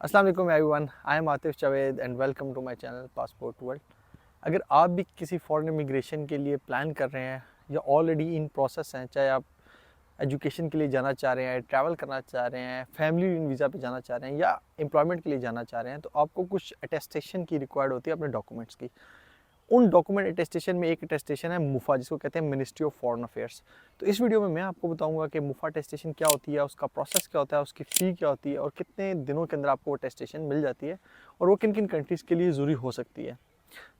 अस्सलाम वालेकुम everyone, I am Atif Javed and welcome to my channel passport world. अगर आप भी किसी फॉरेन इमिग्रेशन के लिए प्लान कर रहे हैं या ऑलरेडी इन प्रोसेस हैं, चाहे आप एजुकेशन के लिए जाना चाह रहे हैं, ट्रैवल करना चाह रहे हैं, फैमिली वीज़ा पे जाना चाह रहे हैं या एम्प्लॉयमेंट के लिए जाना चाह रहे हैं, तो आपको कुछ अटेस्टेशन की रिक्वायर्ड होती है अपने डॉक्यूमेंट्स की। उन डॉक्यूमेंट अटेस्टेशन में एक अटेस्टेशन है मुफा, जिसको कहते हैं मिनिस्ट्री ऑफ फॉरेन अफेयर्स। तो इस वीडियो में मैं आपको बताऊंगा कि मुफा अटेस्टेशन क्या होती है, उसका प्रोसेस क्या होता है, उसकी फ़ी क्या होती है और कितने दिनों के अंदर आपको वो अटेस्टेशन मिल जाती है और वो किन किन कंट्रीज़ के लिए ज़रूरी हो सकती है।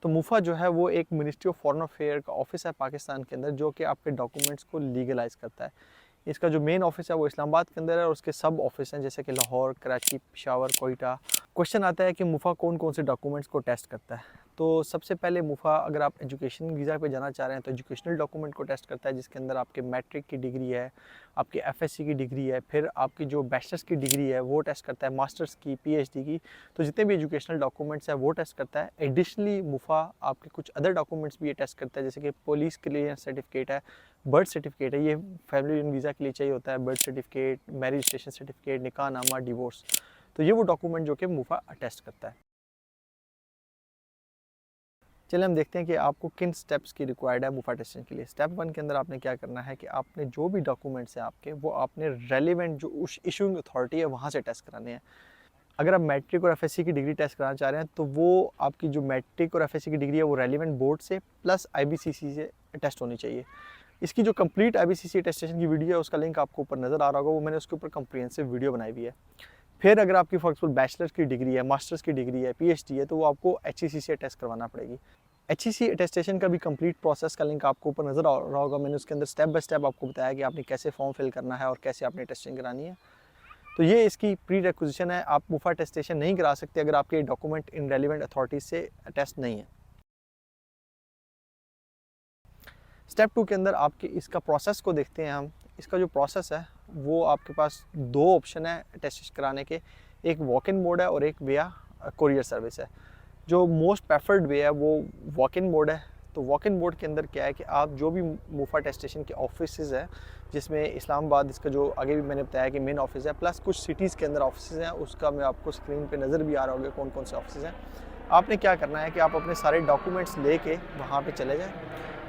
तो मुफा जो है वो एक मिनिस्ट्री ऑफ फॉरेन अफेयर का ऑफिस है पाकिस्तान के अंदर, जो कि आपके डॉक्यूमेंट्स को लीगलाइज करता है। इसका जो मेन ऑफिस है वो इस्लामाबाद के अंदर है और उसके सब ऑफिस हैं जैसे कि लाहौर, कराची, पेशावर, कोयटा। क्वेश्चन आता है कि मुफा कौन कौन से डॉक्यूमेंट्स को टेस्ट करता है। तो सबसे पहले मुफा, अगर आप एजुकेशन वीज़ा पे जाना चाह रहे हैं तो एजुकेशनल डॉक्यूमेंट को टेस्ट करता है, जिसके अंदर आपके मैट्रिक की डिग्री है, आपकी एफएससी की डिग्री है, फिर आपकी जो बैचलर्स की डिग्री है वो टेस्ट करता है, मास्टर्स की, पीएचडी की। तो जितने भी एजुकेशनल डॉक्यूमेंट्स हैं वो टेस्ट करता है। एडिशनली मुफा आपके कुछ अदर डॉक्यूमेंट्स भी ये टेस्ट करता है, जैसे कि पुलिस क्लियरेंस सर्टिफिकेट है, बर्थ सर्टिफिकेट है, ये फैमिली वीज़ा के लिए चाहिए होता है, birth certificate, marriage registration certificate, निकाह नामा, डिवोर्स। तो ये वो डॉक्यूमेंट जो कि मुफा अटेस्ट करता है। चलिए हम देखते हैं कि आपको किन स्टेप्स की रिक्वायर्ड है मुफा टेस्टिंग के लिए। स्टेप 1 के अंदर आपने क्या करना है कि आपने जो भी डॉक्यूमेंट्स हैं आपके, वो आपने रेलिवेंट जो उस इशूइंग अथॉरिटी है वहाँ से टेस्ट कराने हैं। अगर आप मैट्रिक और एफएससी की डिग्री टेस्ट कराना चाह रहे हैं तो वो आपकी जो मैट्रिक और एफएससी की डिग्री है वो रेलिवेंट बोर्ड से प्लस आईबीसीसी से टेस्ट होनी चाहिए। इसकी जो कंप्लीट आईबीसीसी टेस्टेशन की वीडियो है उसका लिंक आपको ऊपर नज़र आ रहा होगा, वो मैंने उसके ऊपर कंप्रिहेंसिव वीडियो बनाई हुई है। फिर अगर आपकी फॉर एग्जाम्पल बैचलर्स की डिग्री है, मास्टर्स की डिग्री है, पीएचडी है, तो वो आपको एचईसी से टेस्ट करवाना पड़ेगी। एचईसी अटेस्टेशन का भी कंप्लीट प्रोसेस का लिंक आपको ऊपर नज़र आ रहा होगा, मैंने उसके अंदर स्टेप बाय स्टेप आपको बताया कि आपने कैसे फॉर्म फिल करना है और कैसे आपने टेस्टिंग करानी है। तो ये इसकी प्री रिक्विजिशन है। आप मुफा टेस्टेशन नहीं करा सकते अगर आपके डॉक्यूमेंट इन रेलिवेंट अथॉरिटीज से टेस्ट नहीं है। स्टेप 2 के अंदर आपके इसका प्रोसेस को देखते हैं हम। इसका जो प्रोसेस है वो आपके पास दो ऑप्शन है टेस्ट कराने के, एक वॉक इन मोड है और एक वेया कोरियर सर्विस है। जो मोस्ट प्रेफर्ड वे है वो वॉक इन मोड है। तो वॉक इन मोड के अंदर क्या है कि आप जो भी मुफा टेस्टेशन के ऑफिस हैं, जिसमें इस्लामाबाद इसका जो आगे भी मैंने बताया कि मेन ऑफिस है, प्लस कुछ सिटीज़ के अंदर ऑफिस हैं, उसका मैं आपको स्क्रीन पे नज़र भी आ रहा होगा कौन कौन से ऑफिस हैं। आपने क्या करना है कि आप अपने सारे डॉक्यूमेंट्स लेके वहाँ पे चले जाएं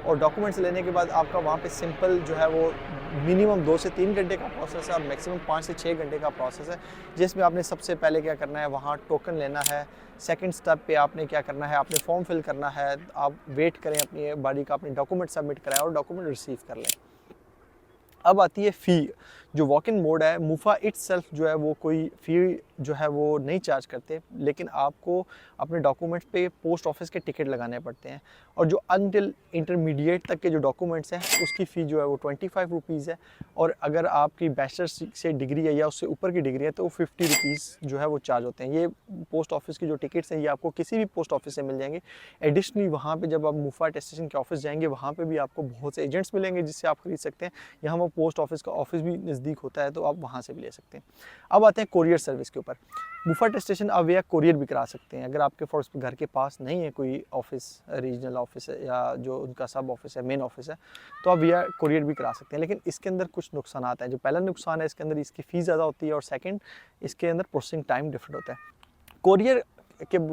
और डॉक्यूमेंट्स लेने के बाद आपका वहाँ पे सिंपल जो है वो मिनिमम 2 से 3 घंटे का प्रोसेस है और मैक्सिमम 5 से 6 घंटे का प्रोसेस है, जिसमें आपने सबसे पहले क्या करना है, वहाँ टोकन लेना है। सेकंड स्टेप पे आपने क्या करना है, आपने फॉर्म फिल करना है। आप वेट करें अपनी बारी का, अपने डॉक्यूमेंट सबमिट कराएं और डॉक्यूमेंट रिसीव कर लें। अब आती है फ़ी। जो वॉक इन मोड है, मुफा इटसेल्फ जो है वो कोई फ़ी जो है वो नहीं चार्ज करते, लेकिन आपको अपने डॉक्यूमेंट्स पे पोस्ट ऑफिस के टिकट लगाने पड़ते हैं। और जो अनटिल इंटरमीडिएट तक के जो डॉक्यूमेंट्स हैं उसकी फ़ी जो है वो 25 रुपीज़ है। और अगर आपकी बैचलर्स से डिग्री है या उससे ऊपर की डिग्री है तो 50 रुपीज़ जो है वो चार्ज होते हैं। ये पोस्ट ऑफिस की जो टिकट्स हैं ये आपको किसी भी पोस्ट ऑफिस से मिल जाएंगे। एडिशनली वहाँ पे जब आप मुफा अटेस्टेशन के ऑफिस जाएंगे वहाँ पे भी आपको बहुत से एजेंट्स मिलेंगे जिससे आप खरीद सकते हैं। यहाँ वो पोस्ट ऑफिस का ऑफिस भी नज़दीक होता है तो आप वहाँ से भी ले सकते हैं। अब आते हैं कोरियर सर्विस के ऊपर। मुफा अटेस्टेशन आप या कोरियर भी करा सकते हैं। अगर आपके फॉर घर के पास नहीं है कोई ऑफिस, रीजनल ऑफिस है या जो उनका सब ऑफिस है, मेन ऑफिस है, तो आप या कोरियर भी करा सकते हैं। लेकिन इसके अंदर कुछ नुकसान हैं। जो पहला नुकसान है इसके अंदर, इसकी फ़ीस ज़्यादा होती है और सेकेंड, इसके अंदर प्रोसेसिंग टाइम डिफरेंट होता है। कोरियर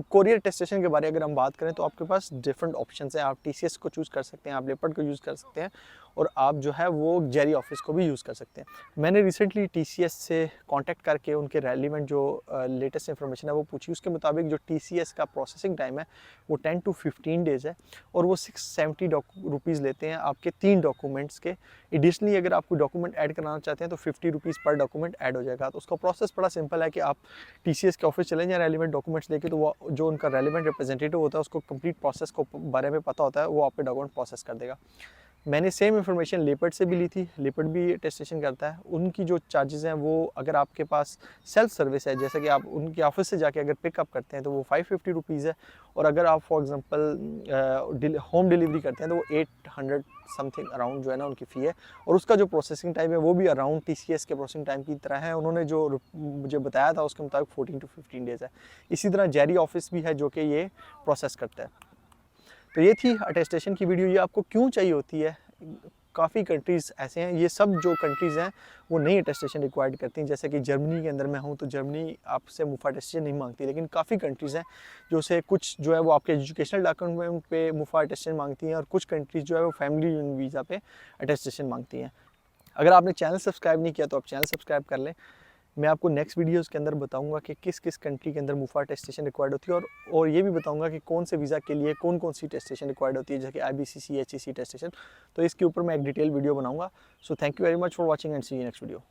कोरियर अटेस्टेशन के बारे में अगर हम बात करें तो आपके पास डिफरेंट ऑप्शंस हैं। आप टीसीएस को चूज़ कर सकते हैं, आप लेपर्ड को यूज़ कर सकते हैं और आप जो है वो जेरी ऑफिस को भी यूज़ कर सकते हैं। मैंने रिसेंटली टीसीएस से कांटेक्ट करके उनके रेलिवेंट जो लेटेस्ट इन्फॉर्मेशन है वो पूछी। उसके मुताबिक जो टीसीएस का प्रोसेसिंग टाइम है वो 10 to 15 डेज़ है और वो 670 रुपीज़ लेते हैं आपके 3 डॉक्यूमेंट्स के। एडिशनली अगर आप कोई डॉक्यूमेंट ऐड कराना चाहते हैं तो 50 रुपीज़ पर डॉक्यूमेंट ऐड हो जाएगा। तो उसका प्रोसेस बड़ा सिंपल है कि आप टीसीएस के ऑफिस चले जाएं, रेलिवेंट डॉक्यूमेंट्स लेके, तो वो जो उनका रेलिवेंट रिप्रेजेंटेटिव होता है उसको कंप्लीट प्रोसेस को बारे में पता होता है, वो आपके डॉक्यूमेंट प्रोसेस कर देगा। मैंने सेम इन्फॉर्मेशन लेपर्ड से भी ली थी। लेपर्ड भी अटेस्टेशन करता है। उनकी जो चार्जेस हैं वो, अगर आपके पास सेल्फ सर्विस है, जैसे कि आप उनके ऑफिस से जाके अगर पिकअप करते हैं तो वो 550 रुपीज़ है। और अगर आप फॉर एग्जांपल होम डिलीवरी करते हैं तो वो 800 समथिंग अराउंड जो है ना उनकी फ़ी है। और उसका जो प्रोसेसिंग टाइम है वो भी अराउंड टीसीएस के प्रोसेसिंग टाइम की तरह है। उन्होंने जो मुझे बताया था उसके मुताबिक 14 to 15 डेज़ है। इसी तरह जेरी ऑफिस भी है जो कि ये प्रोसेस करता है। तो ये थी अटेस्टेशन की वीडियो। ये आपको क्यों चाहिए होती है, काफ़ी कंट्रीज़ ऐसे हैं, ये सब जो कंट्रीज़ हैं वो नई अटेस्टेशन रिक्वायर्ड करती हैं। जैसे कि जर्मनी के अंदर मैं हूँ तो जर्मनी आपसे मुफा अटेस्टेशन नहीं मांगती, लेकिन काफ़ी कंट्रीज़ हैं जो से कुछ जो है वो आपके एजुकेशनल डॉक्यूमेंट पे मुफा अटेस्टेशन मांगती हैं और कुछ कंट्रीज़ जो है वो फैमिली वीज़ा पे अटेस्टेशन मांगती हैं। अगर आपने चैनल सब्सक्राइब नहीं किया तो आप चैनल सब्सक्राइब कर लें। मैं आपको नेक्स्ट वीडियोस के अंदर बताऊंगा कि किस किस कंट्री के अंदर मुफा टेस्टेशन रिक्वायर्ड होती है, और ये भी बताऊंगा कि कौन से वीज़ा के लिए कौन कौन सी टेस्टेशन रिक्वायर्ड होती है, जैसे कि IBCC HEC टेस्टेशन। तो इसके ऊपर मैं एक डिटेल वीडियो बनाऊंगा। So thank you very much for watching and see you next video.